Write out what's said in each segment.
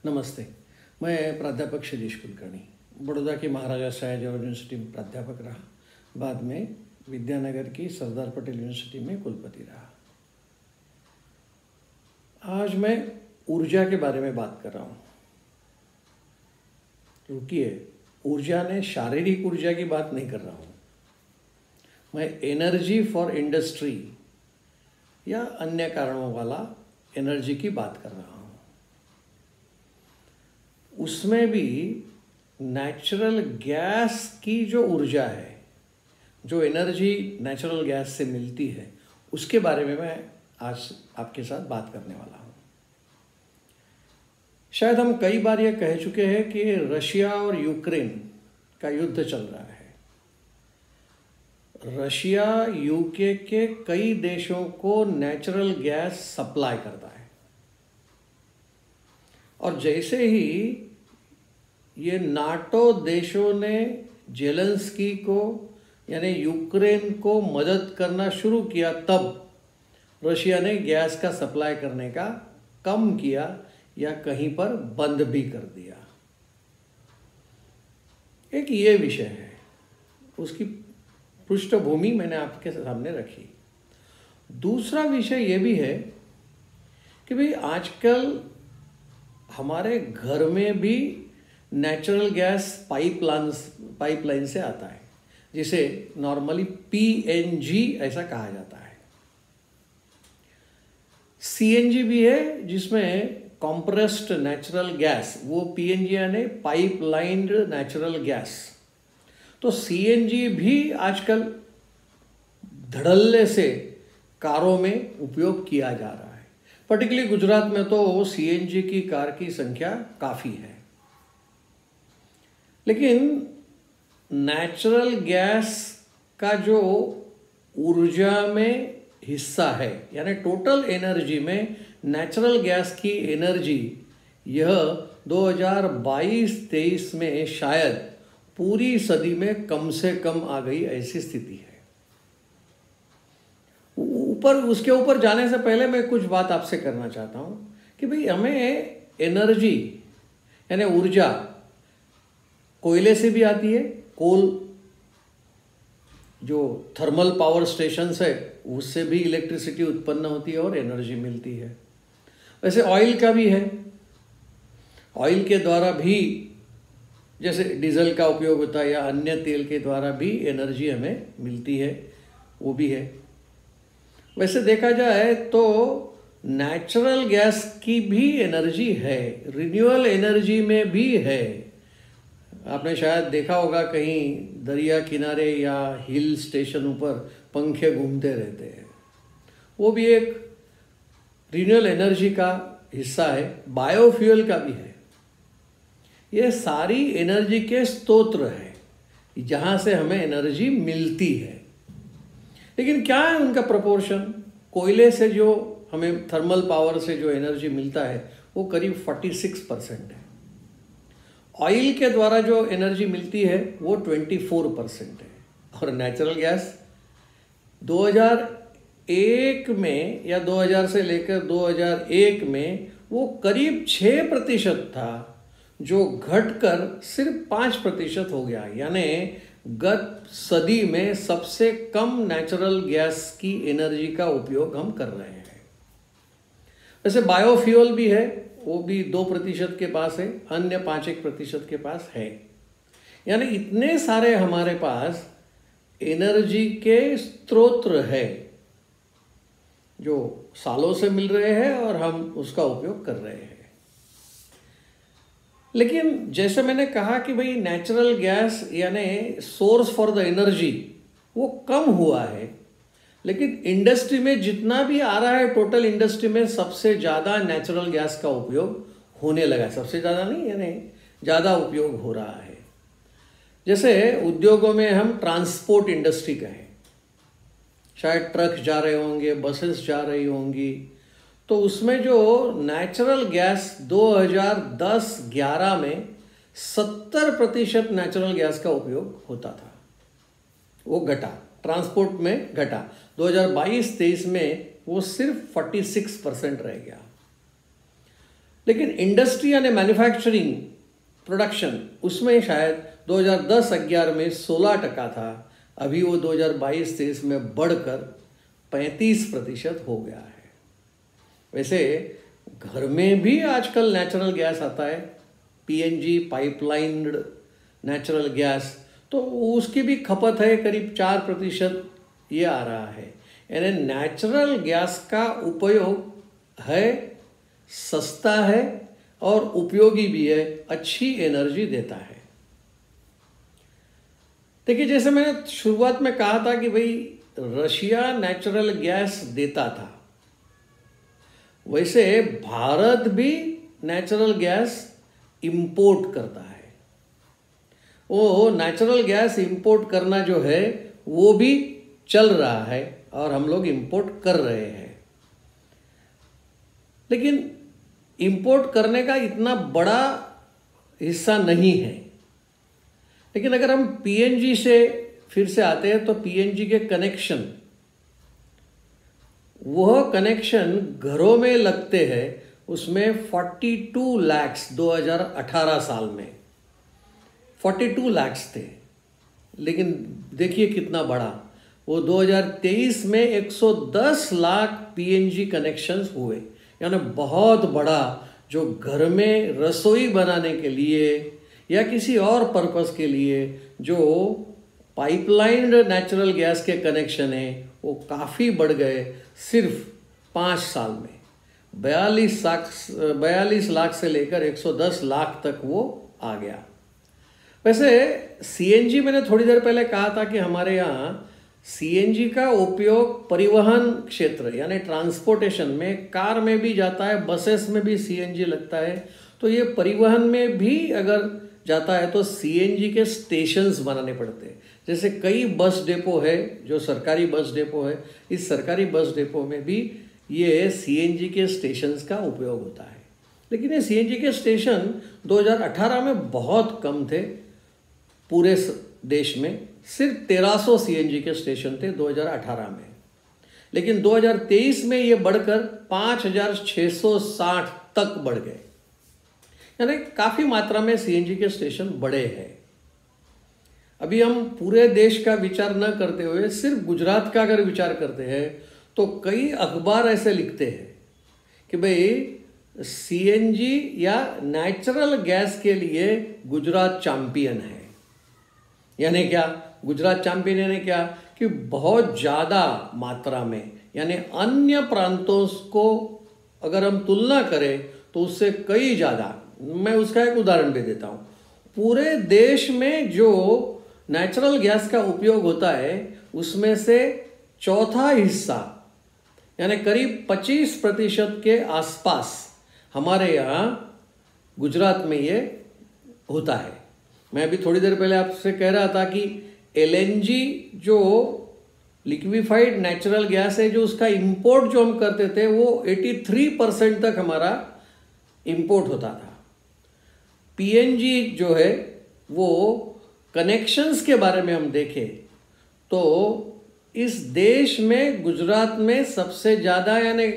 नमस्ते। मैं प्राध्यापक शिरीष कुलकर्णी बड़ौदा की महाराजा सयाजीराव यूनिवर्सिटी में प्राध्यापक रहा। बाद में विद्यानगर की सरदार पटेल यूनिवर्सिटी में कुलपति रहा। आज मैं ऊर्जा के बारे में बात कर रहा हूँ। रुकिए, ऊर्जा ने शारीरिक ऊर्जा की बात नहीं कर रहा हूँ। मैं एनर्जी फॉर इंडस्ट्री या अन्य कारणों वाला एनर्जी की बात कर रहा हूँ। उसमें भी नेचुरल गैस की जो ऊर्जा है, जो एनर्जी नेचुरल गैस से मिलती है, उसके बारे में मैं आज आपके साथ बात करने वाला हूँ। शायद हम कई बार ये कह चुके हैं कि रशिया और यूक्रेन का युद्ध चल रहा है। रशिया यूके के कई देशों को नेचुरल गैस सप्लाई करता है और जैसे ही ये नाटो देशों ने जेलेंस्की को यानी यूक्रेन को मदद करना शुरू किया, तब रशिया ने गैस का सप्लाई करने का कम किया या कहीं पर बंद भी कर दिया। एक ये विषय है, उसकी पृष्ठभूमि मैंने आपके सामने रखी। दूसरा विषय ये भी है कि भाई आजकल हमारे घर में भी नेचुरल गैस पाइपलाइन से आता है, जिसे नॉर्मली पीएनजी ऐसा कहा जाता है। सीएनजी भी है जिसमें कॉम्प्रेस्ड नेचुरल गैस, वो पीएनजी यानी पाइपलाइन्ड नेचुरल गैस। तो सीएनजी भी आजकल धड़ल्ले से कारों में उपयोग किया जा रहा है। पर्टिकुलरली गुजरात में तो सीएनजी की कार की संख्या काफ़ी है। लेकिन नेचुरल गैस का जो ऊर्जा में हिस्सा है, यानी टोटल एनर्जी में नेचुरल गैस की एनर्जी, यह 2022-23 में शायद पूरी सदी में कम से कम आ गई, ऐसी स्थिति है। उसके ऊपर जाने से पहले मैं कुछ बात आपसे करना चाहता हूं कि भाई हमें एनर्जी यानी ऊर्जा कोयले से भी आती है। कोल जो थर्मल पावर स्टेशंस है उससे भी इलेक्ट्रिसिटी उत्पन्न होती है और एनर्जी मिलती है। वैसे ऑयल का भी है। ऑयल के द्वारा भी जैसे डीजल का उपयोग होता है या अन्य तेल के द्वारा भी एनर्जी हमें मिलती है, वो भी है। वैसे देखा जाए तो नेचुरल गैस की भी एनर्जी है, रिन्यूएबल एनर्जी में भी है। आपने शायद देखा होगा कहीं दरिया किनारे या हिल स्टेशन ऊपर पंखे घूमते रहते हैं, वो भी एक रिन्यूएबल एनर्जी का हिस्सा है। बायोफ्यूल का भी है। ये सारी एनर्जी के स्रोत है जहाँ से हमें एनर्जी मिलती है। लेकिन क्या है उनका प्रोपोर्शन? कोयले से जो हमें थर्मल पावर से जो एनर्जी मिलता है वो करीब 46% है। ऑयल के द्वारा जो एनर्जी मिलती है वो 24% है। और नेचुरल गैस 2001 में या 2000 से लेकर 2001 में वो करीब 6% था, जो घटकर सिर्फ 5% हो गया। यानी गत सदी में सबसे कम नेचुरल गैस की एनर्जी का उपयोग हम कर रहे हैं। वैसे बायोफ्यूल भी है, वो भी 2% के पास है, अन्य 5-1% के पास है। यानी इतने सारे हमारे पास एनर्जी के स्रोत है जो सालों से मिल रहे हैं और हम उसका उपयोग कर रहे हैं। लेकिन जैसे मैंने कहा कि भाई नेचुरल गैस यानी सोर्स फॉर द एनर्जी वो कम हुआ है, लेकिन इंडस्ट्री में जितना भी आ रहा है, टोटल इंडस्ट्री में सबसे ज़्यादा नेचुरल गैस का उपयोग होने लगा। सबसे ज़्यादा नहीं, यानी ज़्यादा उपयोग हो रहा है। जैसे उद्योगों में हम ट्रांसपोर्ट इंडस्ट्री कहें, शायद ट्रक जा रहे होंगे, बसेस जा रही होंगी, तो उसमें जो नेचुरल गैस 2010-11 में 70% नेचुरल गैस का उपयोग होता था, वो घटा, ट्रांसपोर्ट में घटा। 2022-23 में वो सिर्फ 46% रह गया। लेकिन इंडस्ट्री यानी मैन्युफैक्चरिंग प्रोडक्शन उसमें शायद 2010-11 में 16% था, अभी वो 2022-23 में बढ़कर 35% हो गया है। वैसे घर में भी आजकल नेचुरल गैस आता है, पीएनजी पाइपलाइन्ड नेचुरल गैस, तो उसकी भी खपत है करीब 4% ये आ रहा है। यानी नेचुरल गैस का उपयोग है, सस्ता है और उपयोगी भी है, अच्छी एनर्जी देता है। देखिए, जैसे मैंने शुरुआत में कहा था कि भाई रशिया नेचुरल गैस देता था, वैसे भारत भी नेचुरल गैस इंपोर्ट करता है। वो नेचुरल गैस इंपोर्ट करना जो है वो भी चल रहा है और हम लोग इंपोर्ट कर रहे हैं, लेकिन इंपोर्ट करने का इतना बड़ा हिस्सा नहीं है। लेकिन अगर हम पीएनजी से फिर से आते हैं तो पीएनजी के कनेक्शन, वह कनेक्शन घरों में लगते हैं, उसमें 42 लाख 2018 साल में 42 लाख थे। लेकिन देखिए कितना बड़ा, वो 2023 में 110 लाख पीएनजी कनेक्शंस हुए। यानी बहुत बड़ा, जो घर में रसोई बनाने के लिए या किसी और पर्पस के लिए जो पाइपलाइन्ड नेचुरल गैस के कनेक्शन है वो काफ़ी बढ़ गए सिर्फ 5 साल में। 42 लाख से लेकर 110 लाख तक वो आ गया। वैसे सीएनजी, मैंने थोड़ी देर पहले कहा था कि हमारे यहाँ सीएनजी का उपयोग परिवहन क्षेत्र यानी ट्रांसपोर्टेशन में, कार में भी जाता है, बसेस में भी सीएनजी लगता है। तो ये परिवहन में भी अगर जाता है तो सीएनजी के स्टेशंस बनाने पड़ते हैं। जैसे कई बस डेपो है, जो सरकारी बस डेपो है, इस सरकारी बस डेपो में भी ये सीएनजी के स्टेशंस का उपयोग होता है। लेकिन ये सीएनजी के स्टेशन 2018 में बहुत कम थे। पूरे देश में सिर्फ 1300 सीएनजी के स्टेशन थे 2018 में, लेकिन 2023 में ये बढ़कर 5660 तक बढ़ गए। यानी काफ़ी मात्रा में सीएनजी के स्टेशन बढ़े हैं। अभी हम पूरे देश का विचार न करते हुए सिर्फ गुजरात का अगर विचार करते हैं तो कई अखबार ऐसे लिखते हैं कि भाई सीएनजी या नेचुरल गैस के लिए गुजरात चैंपियन है। यानी क्या गुजरात चैंपियन, यानी क्या कि बहुत ज़्यादा मात्रा में, यानी अन्य प्रांतों को अगर हम तुलना करें तो उससे कई ज़्यादा। मैं उसका एक उदाहरण भी देता हूँ। पूरे देश में जो नेचुरल गैस का उपयोग होता है उसमें से चौथा हिस्सा यानी करीब 25% के आसपास हमारे यहाँ गुजरात में ये होता है। मैं अभी थोड़ी देर पहले आपसे कह रहा था कि एलएनजी जो लिक्विफाइड नेचुरल गैस है, जो उसका इंपोर्ट जो हम करते थे वो 83% तक हमारा इंपोर्ट होता था। पीएनजी जो है वो कनेक्शंस के बारे में हम देखें तो इस देश में गुजरात में सबसे ज़्यादा यानी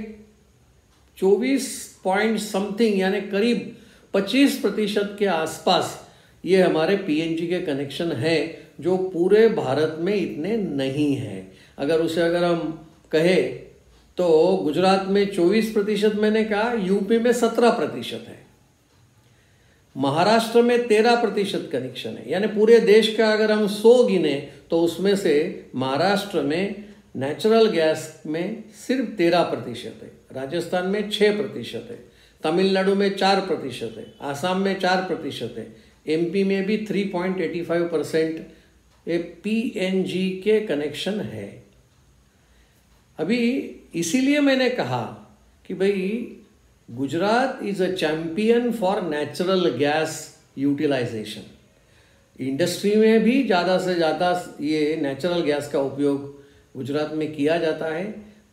24 पॉइंट समथिंग यानी करीब 25% के आसपास ये हमारे पीएनजी के कनेक्शन हैं, जो पूरे भारत में इतने नहीं हैं। अगर हम कहें तो गुजरात में 24%, मैंने कहा यूपी में 17% है, महाराष्ट्र में 13% कनेक्शन है। यानी पूरे देश का अगर हम 100 गिने तो उसमें से महाराष्ट्र में नेचुरल गैस में सिर्फ 13% है, राजस्थान में 6% है, तमिलनाडु में 4% है, आसाम में 4% है, एमपी में भी 3.85% पीएनजी के कनेक्शन है। अभी इसीलिए मैंने कहा कि भाई Gujarat is a champion for natural gas utilisation. Industry में भी ज़्यादा से ज़्यादा ये नेचुरल गैस का उपयोग गुजरात में किया जाता है।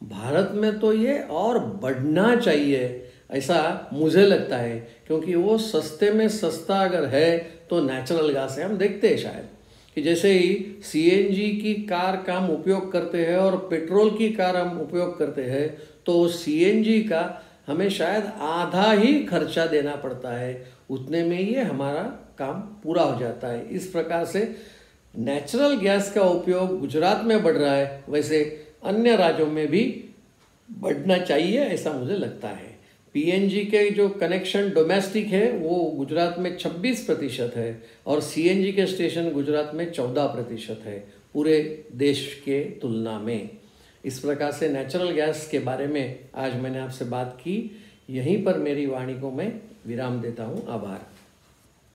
भारत में तो ये और बढ़ना चाहिए ऐसा मुझे लगता है, क्योंकि वो सस्ते में सस्ता अगर है तो नेचुरल गैस है। हम देखते हैं शायद कि जैसे ही सीएनजी की कार का हम उपयोग करते हैं और पेट्रोल की कार हम उपयोग करते हैं तो सीएनजी का हमें शायद आधा ही खर्चा देना पड़ता है, उतने में ये हमारा काम पूरा हो जाता है। इस प्रकार से नेचुरल गैस का उपयोग गुजरात में बढ़ रहा है, वैसे अन्य राज्यों में भी बढ़ना चाहिए, ऐसा मुझे लगता है। पीएनजी के जो कनेक्शन डोमेस्टिक है वो गुजरात में 26% है और सीएनजी के स्टेशन गुजरात में 14% है पूरे देश के तुलना में। इस प्रकार से नेचुरल गैस के बारे में आज मैंने आपसे बात की। यहीं पर मेरी वाणी को मैं विराम देता हूँ। आभार।